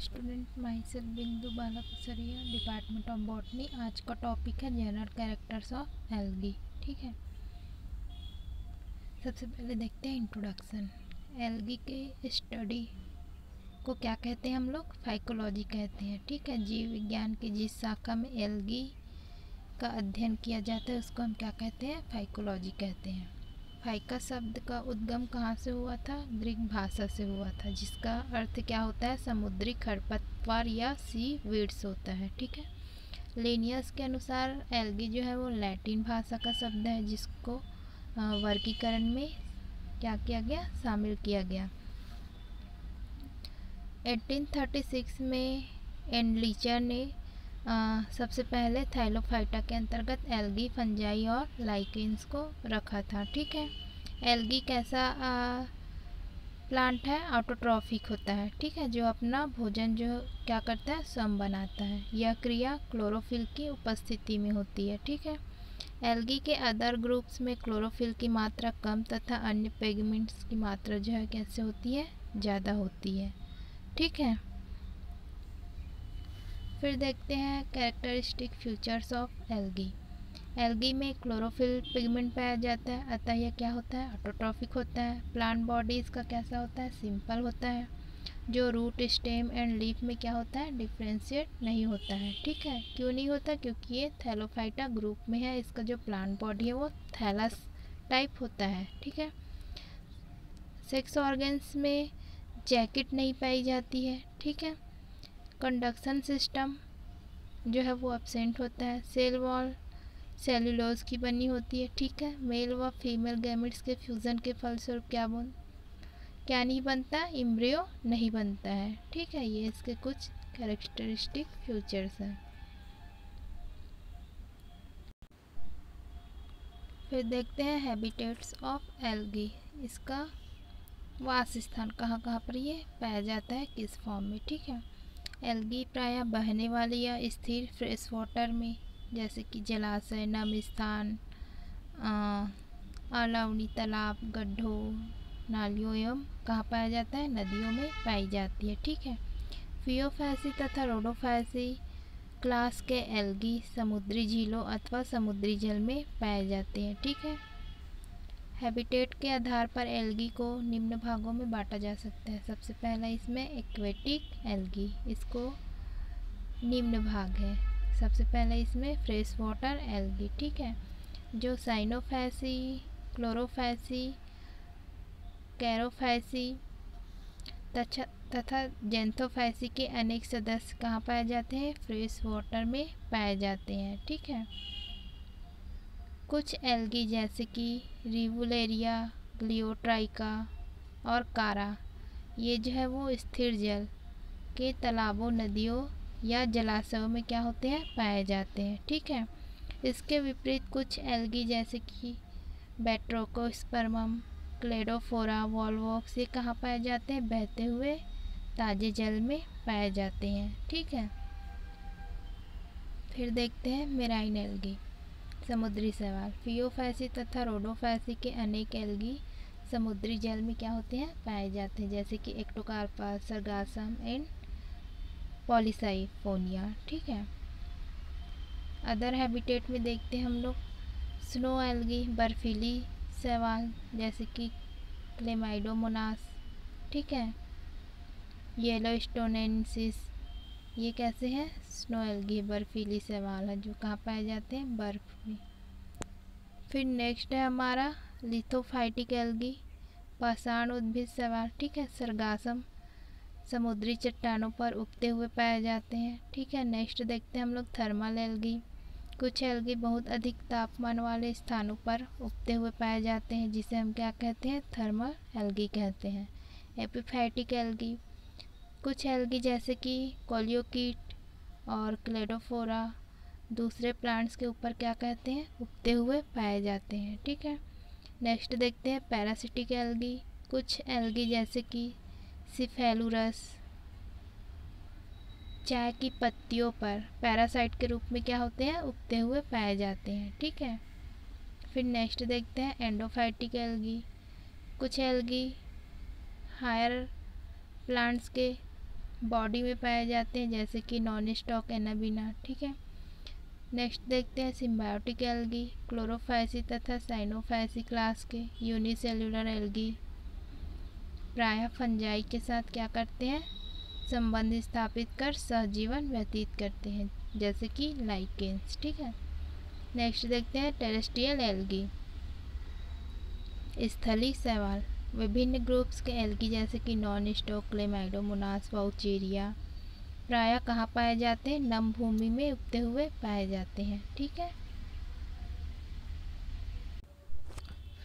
Student my self बिंदु बाला कुसरिया, department of botany. आज का टॉपिक है जनरल कैरेक्टर्स ऑफ एल्गी। ठीक है, सबसे पहले देखते हैं इंट्रोडक्शन। एल्गी के स्टडी को क्या कहते हैं हम लोग? फाइकोलॉजी कहते हैं। ठीक है, जीव विज्ञान की जिस शाखा में एल्गी का अध्ययन किया जाता है उसको हम क्या कहते हैं? फाइकोलॉजी कहते हैं। फाइका शब्द का उद्गम कहाँ से हुआ था? ग्रीक भाषा से हुआ था, जिसका अर्थ क्या होता है? समुद्री खरपतवार या सी वीड्स होता है। ठीक है, लिनियस के अनुसार एल्गी जो है वो लैटिन भाषा का शब्द है, जिसको वर्गीकरण में क्या किया गया? शामिल किया गया। 1836 में एंडलिचर ने सबसे पहले थैलोफाइटा के अंतर्गत एल्गी, फंजाई और लाइकेंस को रखा था। ठीक है, एल्गी कैसा प्लांट है? ऑटोट्रॉफिक होता है। ठीक है, जो अपना भोजन जो क्या करता है? स्वयं बनाता है। यह क्रिया क्लोरोफिल की उपस्थिति में होती है। ठीक है, एल्गी के अदर ग्रुप्स में क्लोरोफिल की मात्रा कम तथा अन्य पिगमेंट्स की मात्रा जो है कैसे होती है? ज़्यादा होती है। ठीक है, फिर देखते हैं characteristic features of algae. Algae में क्लोरोफिल पिगमेंट पाया जाता है, अतः यह क्या होता है? ऑटोट्रॉफिक होता है। प्लांट बॉडी इसका कैसा होता है? सिंपल होता है। जो रूट, स्टेम एंड लीफ में क्या होता है? डिफ्रेंशिएट नहीं होता है। ठीक है, क्यों नहीं होता? क्योंकि ये थैलोफाइटा ग्रुप में है। इसका जो प्लांट बॉडी है वो थैलस टाइप होता है। ठीक है, सेक्स ऑर्गन्स में जैकेट नहीं पाई जाती है। ठीक है, कंडक्शन सिस्टम जो है वो एब्सेंट होता है। सेल वॉल सेलुलोज की बनी होती है। ठीक है, मेल व फीमेल गैमेट्स के फ्यूज़न के फलस्वरूप क्या नहीं बनता? एम्ब्रियो नहीं बनता है। ठीक है, ये इसके कुछ कैरेक्टरिस्टिक फीचर्स हैं। फिर देखते हैं हैबिटेट्स ऑफ एल्गी। इसका वासस्थान कहाँ कहाँ पर ये पाया जाता है, किस फॉर्म में? ठीक है, एल्गी प्रायः बहने वाले या स्थिर फ्रेश वाटर में, जैसे कि जलाशय, नम स्थान, अलावनी तालाब, गड्ढों, नालियों एवं कहाँ पाया जाता है? नदियों में पाई जाती है। ठीक है, फियोफैसी तथा रोडोफैसी क्लास के एल्गी समुद्री झीलों अथवा समुद्री जल में पाए जाते हैं। ठीक है, हैबिटेट के आधार पर एल्गी को निम्न भागों में बांटा जा सकता है। सबसे पहला इसमें एक्वेटिक एल्गी, इसको निम्न भाग है। सबसे पहले इसमें फ्रेश वाटर एल्गी। ठीक है, जो साइनोफैसी, क्लोरोफैसी, कैरोफैसी तथा जेंथोफैसी के अनेक सदस्य कहाँ पाए जाते हैं? फ्रेश वाटर में पाए जाते हैं। ठीक है, कुछ एल्गी जैसे कि रिवुलेरिया, ग्लियोट्राइका और कारा, ये जो है वो स्थिर जल के तालाबों, नदियों या जलाशयों में क्या होते हैं? पाए जाते हैं। ठीक है, इसके विपरीत कुछ एल्गी जैसे कि बैट्रोकोस्पर्मम, क्लेडोफोरा, वॉलवॉक्स, ये कहाँ पाए जाते हैं? बहते हुए ताजे जल में पाए जाते हैं। ठीक है, फिर देखते हैं मेराइन एल्गी, समुद्री शैवाल। फियोफैसी तथा रोडोफैसी के अनेक एल्गी समुद्री जल में क्या होते हैं? पाए जाते हैं, जैसे कि एक्टोकार्पा, सरगासम एंड पॉलीसाइफोनिया। ठीक है, अदर हैबिटेट में देखते हैं हम लोग स्नो एल्गी, बर्फीली शैवाल, जैसे कि क्लेमाइडोमोनास। ठीक है, येलोस्टोनेंसिस, ये कैसे हैं? स्नो एल्गी, बर्फीली शैवाल है, जो कहाँ पाए जाते हैं? बर्फ में। फिर नेक्स्ट है हमारा लिथोफाइटिक एल्गी, पाषाण उद्भिद शैवाल। ठीक है, सरगासम समुद्री चट्टानों पर उगते हुए पाए जाते हैं। ठीक है, नेक्स्ट देखते हैं हम लोग थर्मल एल्गी। कुछ एल्गी बहुत अधिक तापमान वाले स्थानों पर उगते हुए पाए जाते हैं, जिसे हम क्या कहते हैं? थर्मल एल्गी कहते हैं। एपिफाइटिक एल्गी, कुछ एल्गी जैसे कि कोलियोकीट और क्लेडोफोरा दूसरे प्लांट्स के ऊपर क्या कहते हैं? उगते हुए पाए जाते हैं। ठीक है, नेक्स्ट देखते हैं पैरासिटिक एल्गी। कुछ एल्गी जैसे कि सिफेलुरस चाय की पत्तियों पर पैरासाइट के रूप में क्या होते हैं? उगते हुए पाए जाते हैं। ठीक है, फिर नेक्स्ट देखते हैं एंडोफाइटिक एल्गी। कुछ एल्गी हायर प्लांट्स के बॉडी में पाए जाते हैं, जैसे कि नॉन स्टॉक एनाबिना। ठीक है, नेक्स्ट देखते हैं सिम्बायोटिक एल्गी, क्लोरोफाइसी तथा साइनोफाइसी क्लास के यूनिसेल्युलर एल्गी प्रायः फंजाई के साथ क्या करते हैं, संबंध स्थापित कर सहजीवन व्यतीत करते हैं, जैसे कि लाइकेंस। ठीक है, नेक्स्ट देखते हैं टेरेस्ट्रियल एल्गी, स्थलीय शैवाल। विभिन्न ग्रुप्स के एल्गी जैसे कि नॉन स्टॉक, क्लेमाइडोमोनास, वाउचेरिया प्रायः कहाँ पाए जाते हैं, नम भूमि में उगते हुए पाए जाते हैं। ठीक है,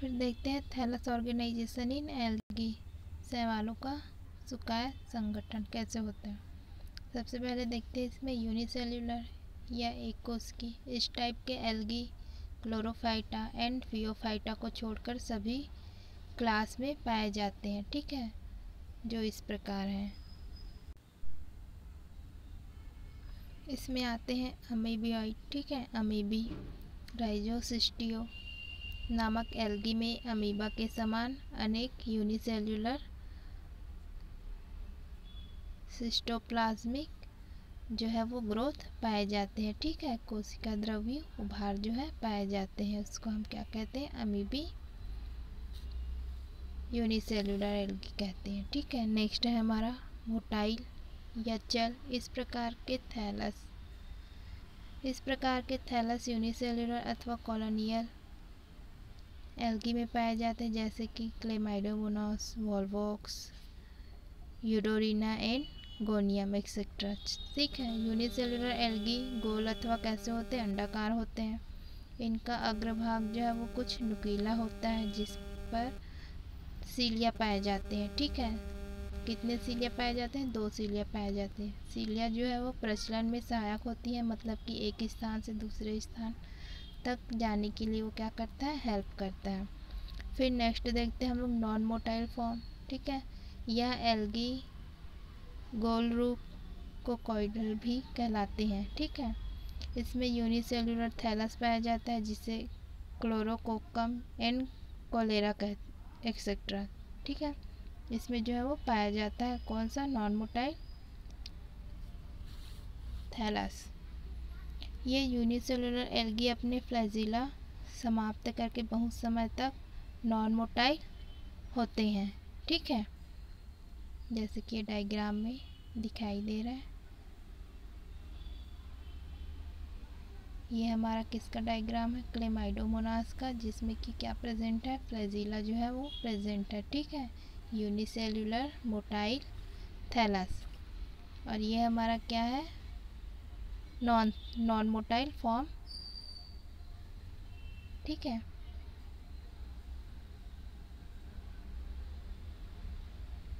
फिर देखते हैं थैलस ऑर्गेनाइजेशन इन एल्गी, शैवालों का सुकाय संगठन कैसे होता है। सबसे पहले देखते हैं इसमें यूनिसेल्युलर या एक कोश की। इस टाइप के एल्गी क्लोरोफाइटा एंड फियोफाइटा को छोड़कर सभी क्लास में पाए जाते हैं। ठीक है, जो इस प्रकार हैं। इसमें आते हैं अमीबियोइड। ठीक है, अमीबी राइजोसिस्टियो नामक एल्गी में अमीबा के समान अनेक यूनिसेल्युलर सिस्टोप्लाज्मिक जो है वो ग्रोथ पाए जाते हैं। ठीक है, कोशिका द्रव्य उभार जो है पाए जाते हैं, उसको हम क्या कहते हैं, अमीबी यूनिसेल्युलर एल्गी कहते हैं। ठीक है, नेक्स्ट है हमारा मोटाइल या चल। इस प्रकार के थैलस यूनिसेल्युलर अथवा कॉलोनियल एल्गी में पाए जाते हैं, जैसे कि chlamydomonas, volvox, eudorina and gonium etcetera. ठीक है, यूनिसेल्युलर एल्गी गोल अथवा कैसे होते हैं, अंडाकार होते हैं। इनका अग्रभाग जो है वो कुछ नुकीला होता है, जिस पर सीलिया पाए जाते हैं। ठीक है, कितने सीलिया पाए जाते हैं, 2 सीलिया पाए जाते हैं। सीलिया जो है वो प्रचलन में सहायक होती है, मतलब कि एक स्थान से दूसरे स्थान तक जाने के लिए वो क्या करता है, हेल्प करता है। फिर नेक्स्ट देखते हैं हम लोग नॉन मोटाइल फॉर्म। ठीक है, यह एल्गी गोल रूप कोकोइडल भी कहलाते हैं। ठीक है, इसमें यूनिसेल्युलर थैलस पाया जाता है, जिसे क्लोरोकोकम एंड कोलेरा एक्सेट्रा। ठीक है, इसमें जो है वो पाया जाता है कौन सा, नॉन मोटाइल थैलस। ये यूनिसेल्युलर एल्गी अपने फ्लैजिला समाप्त करके बहुत समय तक नॉन मोटाइल होते हैं। ठीक है, जैसे कि डायग्राम में दिखाई दे रहा है। ये हमारा किसका डायग्राम है, क्लेमाइडोमोनास का, जिसमें कि क्या प्रेजेंट है, फ्लैजिला जो है वो प्रेजेंट है। ठीक है, यूनिसेल्युलर मोटाइल थैलस। और ये हमारा क्या है, नॉन मोटाइल फॉर्म। ठीक है,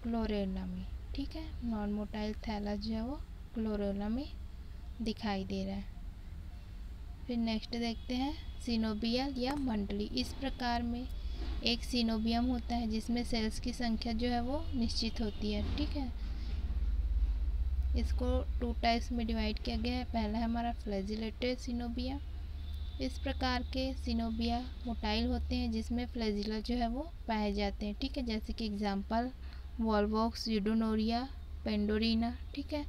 क्लोरेला में। ठीक है, नॉन मोटाइल थैलस जो है वो क्लोरेला में दिखाई दे रहा है। फिर नेक्स्ट देखते हैं सिनोबियल या मंडली। इस प्रकार में एक सिनोबियम होता है, जिसमें सेल्स की संख्या जो है वो निश्चित होती है। ठीक है, इसको 2 टाइप्स में डिवाइड किया गया है। पहला है हमारा फ्लैजिलेटेड सिनोबिया। इस प्रकार के सिनोबिया मोटाइल होते हैं, जिसमें फ्लैजिला जो है वो पाए जाते हैं। ठीक है, जैसे कि एग्जांपल वॉल्वॉक्स, यूडोनोरिया, पेंडोरिना। ठीक है,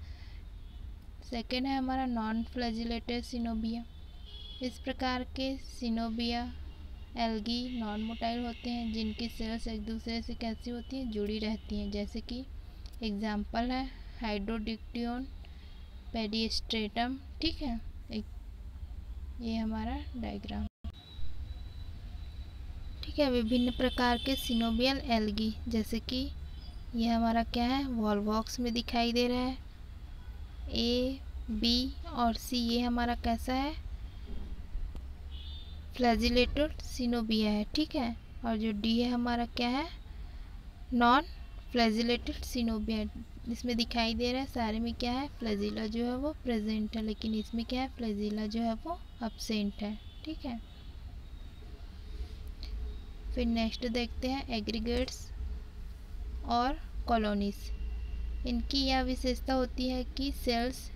सेकेंड है हमारा नॉन फ्लैजिलेटेड सिनोबिया। इस प्रकार के सिनोबिया एल्गी नॉन मोटाइल होते हैं, जिनकी सेल्स एक दूसरे से कैसी होती हैं, जुड़ी रहती हैं, जैसे कि एग्जांपल है हाइड्रोडिक्टियोन, पेडिस्ट्रेटम। ठीक है, ये हमारा डायग्राम। ठीक है, विभिन्न प्रकार के सिनोबियल एल्गी, जैसे कि ये हमारा क्या है, वॉल्वॉक्स में दिखाई दे रहा है। ए, बी और सी ये हमारा कैसा है, फ्लैजिलेटेड सिनोबिया है। ठीक है, और जो डी है हमारा क्या है, नॉन फ्लैजिलेटेड सिनोबिया। इसमें दिखाई दे रहा है सारे में क्या है, फ्लैजिला जो है वो प्रेजेंट है, लेकिन इसमें क्या है, फ्लैजिला जो है वो अब्सेंट है। ठीक है, फिर नेक्स्ट देखते हैं एग्रीगेट्स और कॉलोनीज। इनकी यह विशेषता होती है कि सेल्स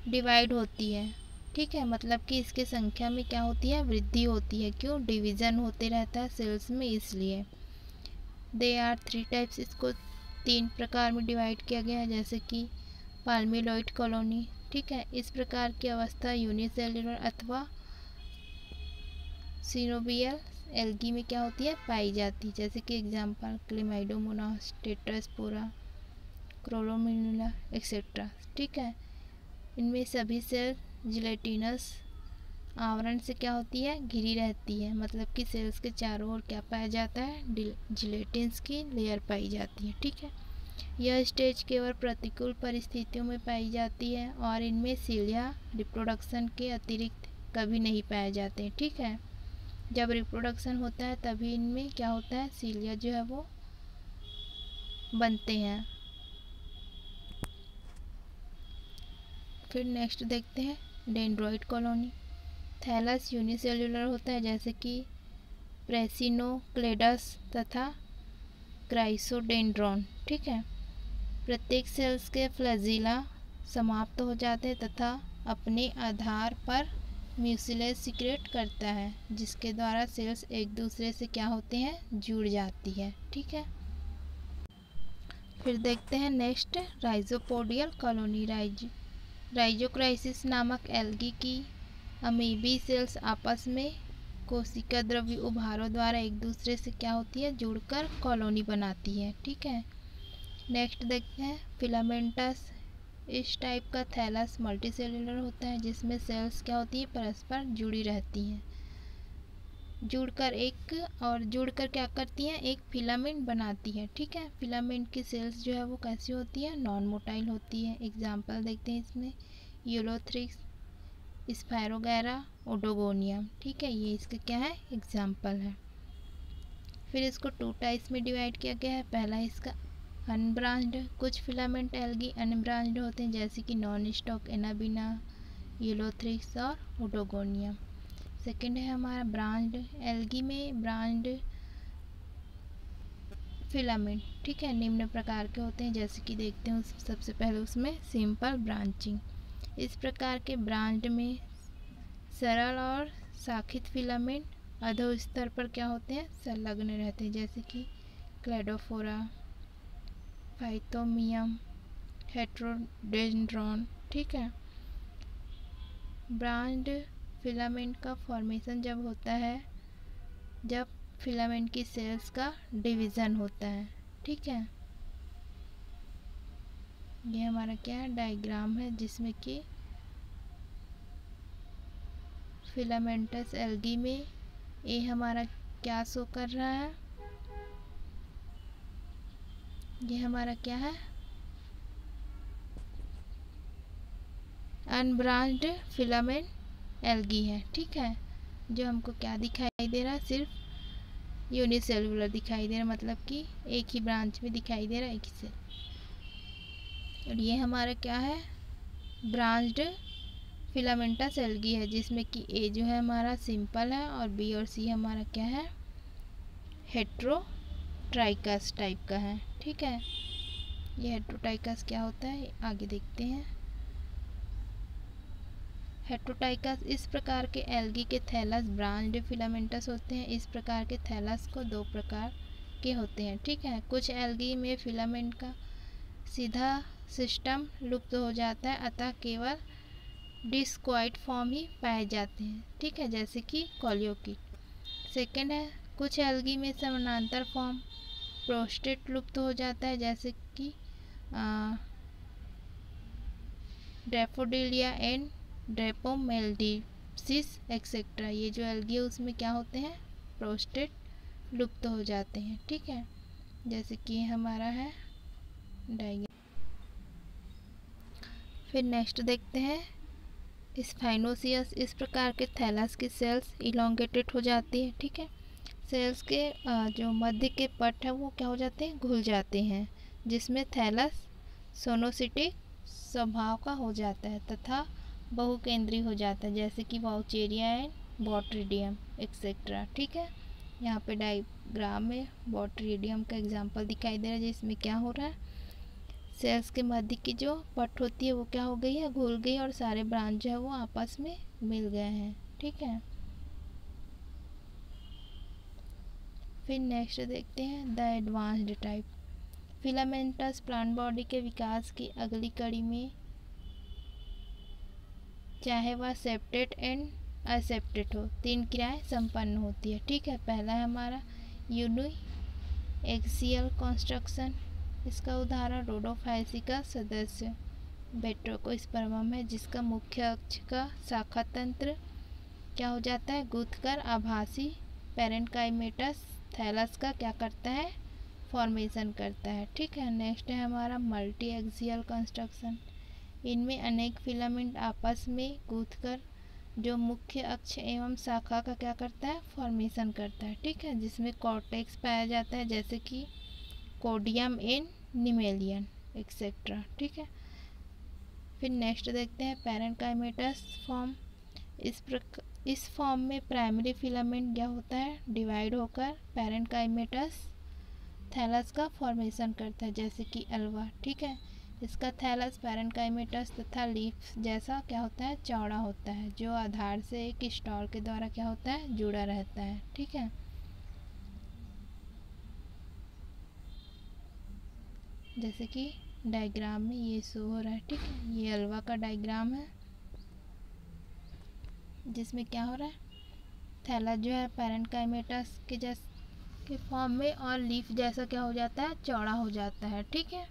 डिवाइड होती है। ठीक है, मतलब कि इसके संख्या में क्या होती है, वृद्धि होती है। क्यों, डिवीज़न होते रहता है सेल्स में, इसलिए। दे आर 3 टाइप्स, इसको 3 प्रकार में डिवाइड किया गया है, जैसे कि पाल्मिलॉइड कॉलोनी। ठीक है, इस प्रकार की अवस्था यूनिसेल्युलर अथवा सिनोबियल एल्गी में क्या होती है, पाई जाती है। जैसे कि एग्जाम्पल क्लेमाइडोमोनास, टेट्रास्पोरा, क्रोलोमिनुला एक्सेट्रा। ठीक है, इनमें सभी सेल जिलेटिनस आवरण से क्या होती है, घिरी रहती है। मतलब कि सेल्स के चारों ओर क्या पाया जाता है, जिलेटिन्स की लेयर पाई जाती है। ठीक है, यह स्टेज केवल प्रतिकूल परिस्थितियों में पाई जाती है और इनमें सीलिया रिप्रोडक्शन के अतिरिक्त कभी नहीं पाए जाते हैं। ठीक है, जब रिप्रोडक्शन होता है तभी इनमें क्या होता है, सीलिया जो है वो बनते हैं। फिर नेक्स्ट देखते हैं डेंड्रॉइड कॉलोनी। थैलस यूनिसेल्युलर होता है, जैसे कि प्रेसिनोक्लेडस तथा क्राइसोडेंड्रॉन। ठीक है, प्रत्येक सेल्स के फ्लैजिला समाप्त हो जाते हैं तथा अपने आधार पर म्यूसिलेज सीक्रेट करता है, जिसके द्वारा सेल्स एक दूसरे से क्या होते हैं, जुड़ जाती है। ठीक है, फिर देखते हैं नेक्स्ट राइजोपोडियल कॉलोनी। राइजोक्राइसिस नामक एल्गी की अमीबी सेल्स आपस में कोशिका द्रव्य उभारों द्वारा एक दूसरे से क्या होती है, जुड़कर कॉलोनी बनाती है। ठीक है, नेक्स्ट देखते हैं फिलामेंटस। इस टाइप का थैलस मल्टीसेलुलर होता है, जिसमें सेल्स क्या होती है, परस्पर जुड़ी रहती हैं, जुड़कर क्या करती हैं, एक फिलामेंट बनाती है। ठीक है, फिलामेंट की सेल्स जो है वो कैसी होती है, नॉन मोटाइल होती है। एग्जाम्पल देखते हैं इसमें यूलोथ्रिक्स, स्पायरोगैरा, ओडोगोनियम। ठीक है, ये इसका क्या है, एग्जाम्पल है। फिर इसको 2 टाइप्स में डिवाइड किया गया है। पहला इसका अनब्रांच्ड, कुछ फिलामेंट एल्गी अनब्रांच्ड होते हैं, जैसे कि नॉन स्टॉक एनाबिना, यूलोथ्रिक्स और ओडोगोनियम। सेकंड है हमारा ब्रांच्ड एल्गी में ब्रांच्ड फिलामेंट। ठीक है, निम्न प्रकार के होते हैं, जैसे कि देखते हैं सबसे पहले उसमें सिंपल ब्रांचिंग। इस प्रकार के ब्रांच्ड में सरल और शाखित फिलामेंट अधो स्तर पर क्या होते हैं, संलग्न रहते हैं, जैसे कि क्लेडोफोरा, फाइटोमियम, हेट्रोडेंड्रॉन। ठीक है, ब्रांच्ड फिलामेंट का फॉर्मेशन जब होता है जब फिलामेंट की सेल्स का डिवीज़न होता है। ठीक है, ये हमारा क्या है, डायग्राम है, जिसमें कि फिलामेंटस एल्गी में ये हमारा क्या शो कर रहा है, ये हमारा क्या है, अनब्रांच्ड फिलामेंट एल्गी है। ठीक है, जो हमको क्या दिखाई दे रहा है, सिर्फ यूनिसेलुलर दिखाई दे रहा है, मतलब कि एक ही ब्रांच में दिखाई दे रहा है, एक ही सेल। और ये हमारा क्या है, ब्रांच्ड फिलामेंटस एल्गी है, जिसमें कि ए जो है हमारा सिंपल है और बी और सी हमारा क्या है, हेट्रोट्राइकस टाइप का है। ठीक है, ये हेट्रोट्राइकस क्या होता है, आगे देखते हैं। हेट्रोटाइकस, इस प्रकार के एल्गी के थैलस ब्रांच्ड फिलामेंटस होते हैं। इस प्रकार के थैलस को 2 प्रकार के होते हैं। ठीक है, कुछ एल्गी में फिलामेंट का सीधा सिस्टम लुप्त हो जाता है, अतः केवल डिस्क्वाइट फॉर्म ही पाए जाते हैं। ठीक है, जैसे कि कोलियोकिट। सेकेंड है, कुछ एल्गी में समानांतर फॉर्म प्रोस्टेट लुप्त हो जाता है, जैसे कि डैफोडिलिया एंड ड्रेपोमेल्डिसिस एक्सेट्रा। ये जो एल्गी है उसमें क्या होते हैं, प्रोस्टेट लुप्त हो जाते हैं। ठीक है, जैसे कि हमारा है डायग्राम। फिर नेक्स्ट देखते हैं स्फाइनोसियस। इस प्रकार के थैलस की सेल्स इलोंगेटेड हो जाती है। ठीक है, सेल्स के जो मध्य के पट है वो क्या हो जाते हैं, घुल जाते हैं, जिसमें थैलस सोनोसिटिक स्वभाव का हो जाता है तथा बहुकेंद्रीय हो जाता है, जैसे कि वाउचेरिया एंड बॉट्रिडियम एक्सेट्रा। ठीक है, यहाँ पे डायग्राम में बॉट्रिडियम का एग्जांपल दिखाई दे रहा है, जिसमें क्या हो रहा है, सेल्स के मध्य की जो पट होती है वो क्या हो गई है, घुल गई और सारे ब्रांच जो है वो आपस में मिल गए हैं। ठीक है, फिर नेक्स्ट देखते हैं the advanced type. Filamentous plant body के विकास की अगली कड़ी में, चाहे वह सेप्टेट एंड असेप्टेट हो, 3 क्रियाएं संपन्न होती है। ठीक है, पहला है हमारा यूनि एक्सियल कंस्ट्रक्शन। इसका उदाहरण रोडोफाइसी का सदस्य बेट्रोकोस्पर्मम है, जिसका मुख्य अक्ष का शाखा तंत्र क्या हो जाता है, गूंथकर आभासी पैरेन्काइमेटस थैलस का क्या करता है, फॉर्मेशन करता है। ठीक है, नेक्स्ट है हमारा मल्टी एक्सियल कंस्ट्रक्शन। इनमें अनेक फिलामेंट आपस में गूंथकर जो मुख्य अक्ष एवं शाखा का क्या करता है, फॉर्मेशन करता है। ठीक है, जिसमें कॉर्टेक्स पाया जाता है, जैसे कि कोडियम इन निमेलियन एक्सेट्रा। ठीक है, फिर नेक्स्ट देखते हैं पैरेन्काइमेटस फॉर्म। इस फॉर्म में प्राइमरी फिलामेंट क्या होता है, डिवाइड होकर पैरेन्काइमेटस थैलस का फॉर्मेशन करता है, जैसे कि अल्वा। ठीक है, इसका थैलस पैरेन्काइमेटस तथा लीफ जैसा क्या होता है, चौड़ा होता है, जो आधार से एक स्टॉल के द्वारा क्या होता है, जुड़ा रहता है। ठीक है, जैसे कि डायग्राम में ये शो हो रहा है। ठीक है, ये अल्वा का डायग्राम है, जिसमें क्या हो रहा है, थैलस जो है पैरेन्काइमेटस के फॉर्म में और लीफ जैसा क्या हो जाता है, चौड़ा हो जाता है। ठीक है,